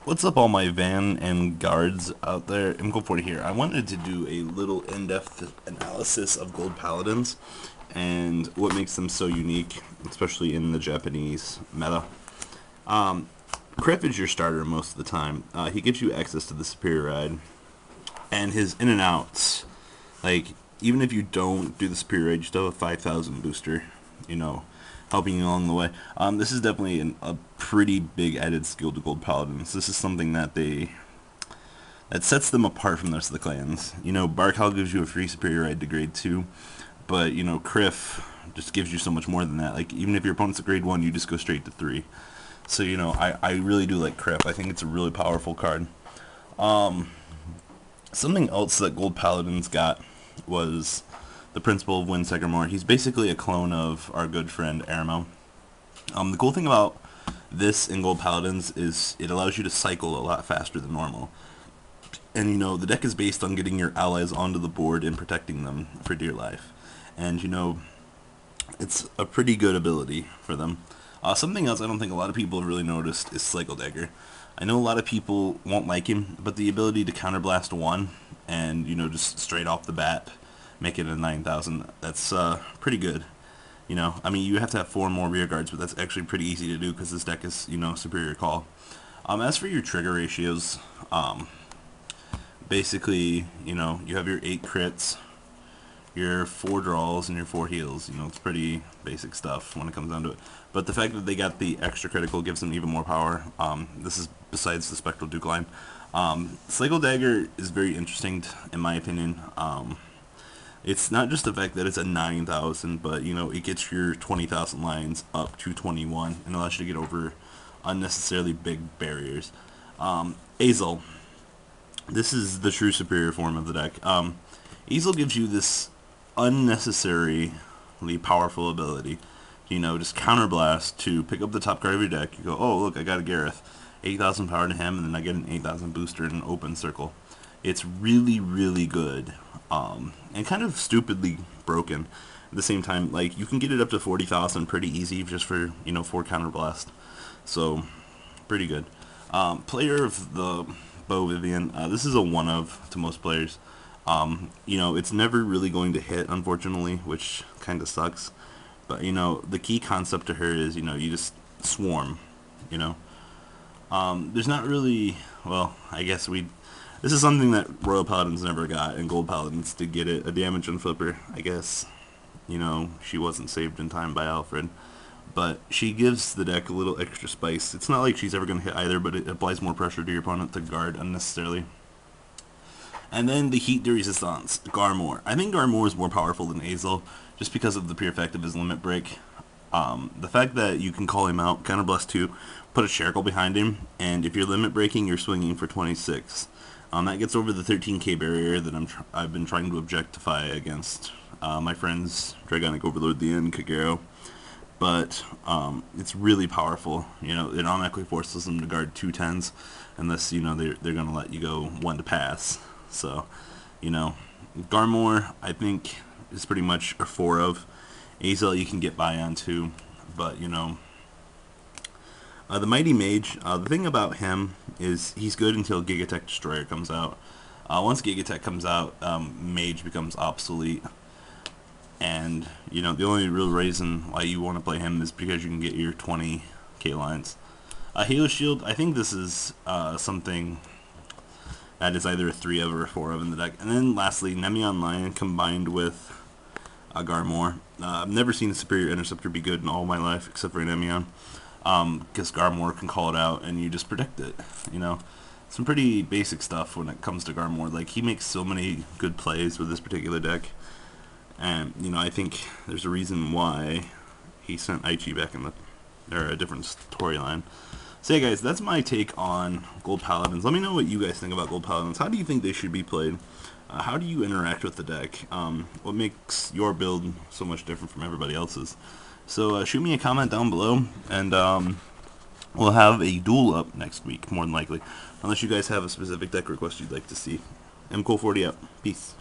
What's up, all my Van and guards out there? Gold here. I wanted to do a little in-depth analysis of Gold Paladins and what makes them so unique, especially in the Japanese meta. Kriff is your starter most of the time. He gives you access to the superior ride, and his in and outs, like, even if you don't do the superior ride, you still have a 5,000 booster, you know, helping you along the way. This is definitely a pretty big added skill to Gold Paladins. This is something that sets them apart from the rest of the clans. You know, Barkhal gives you a free superior ride to grade 2, but, you know, Kriff just gives you so much more than that. Like, even if your opponent's at grade 1, you just go straight to 3. So, you know, I really do like Kriff. I think it's a really powerful card. Something else that Gold Paladins got was the Principle of Wind Sycamore. He's basically a clone of our good friend Aramo. The cool thing about this in Gold Paladins is it allows you to cycle a lot faster than normal. And, you know, the deck is based on getting your allies onto the board and protecting them for dear life. And, you know, it's a pretty good ability for them. Something else I don't think a lot of people have really noticed is Cycle Dagger. I know a lot of people won't like him, but the ability to counterblast 1 and, you know, just straight off the bat make it a 9,000, that's pretty good. You know, I mean, you have to have 4 more rear guards, but that's actually pretty easy to do because this deck is, you know, superior call. As for your trigger ratios, basically, you know, you have your 8 crits, your 4 draws, and your 4 heals. You know, it's pretty basic stuff when it comes down to it. But the fact that they got the extra critical gives them even more power. This is besides the Spectral Duke line. Cycle Dagger is very interesting, in my opinion. It's not just the fact that it's a 9,000, but, you know, it gets your 20,000 lines up to 21 and allows you to get over unnecessarily big barriers. Azel. This is the true superior form of the deck. Azel gives you this unnecessarily powerful ability. You know, just counterblast to pick up the top card of your deck. You go, oh, look, I got a Gareth. 8,000 power to him, and then I get an 8,000 booster in an open circle. It's really, really good. And kind of stupidly broken at the same time. Like, you can get it up to 40,000 pretty easy just for, you know, 4 counterblast. So, pretty good. Player of the Bo Vivian. This is a one-of to most players. You know, it's never really going to hit, unfortunately, which kind of sucks. But, you know, the key concept to her is, you know, you just swarm, you know. There's not really, well, I guess this is something that Royal Paladins never got, and Gold Paladins did get it. A damage on Flipper, I guess, you know, she wasn't saved in time by Alfred. But she gives the deck a little extra spice. It's not like she's ever going to hit either, but it applies more pressure to your opponent to guard unnecessarily. And then the Heat de Resistance, Garmor. I think Garmor is more powerful than Azel, just because of the pure effect of his limit break. The fact that you can call him out, counterblast 2, put a Shackle behind him, and if you're limit breaking, you're swinging for 26. That gets over the 13k barrier that I've been trying to objectify against my friends Dragonic Overlord the and Kagero. But it's really powerful. You know, it automatically forces them to guard 2 10s, unless, you know, they're going to let you go 1 to pass. So, you know, Garmor, I think, is pretty much a 4 of. Azel you can get by on 2, but, you know, the Mighty Mage, the thing about him is he's good until Gigatech Destroyer comes out. Once Gigatech comes out, Mage becomes obsolete. And, you know, the only real reason why you want to play him is because you can get your 20k lines. Halo Shield, I think this is something that is either a 3 of or a 4 of in the deck. And then lastly, Nemeon Lion combined with Garmor. I've never seen a Superior Interceptor be good in all my life except for Nemeon. Because Garmor can call it out and you just protect it, you know. Some pretty basic stuff when it comes to Garmor. Like, he makes so many good plays with this particular deck. And, you know, I think there's a reason why he sent Aichi back in a different storyline. So yeah, guys, that's my take on Gold Paladins. Let me know what you guys think about Gold Paladins. How do you think they should be played? How do you interact with the deck? What makes your build so much different from everybody else's? So shoot me a comment down below, and we'll have a duel up next week, more than likely. Unless you guys have a specific deck request you'd like to see. Gold 40 out. Peace.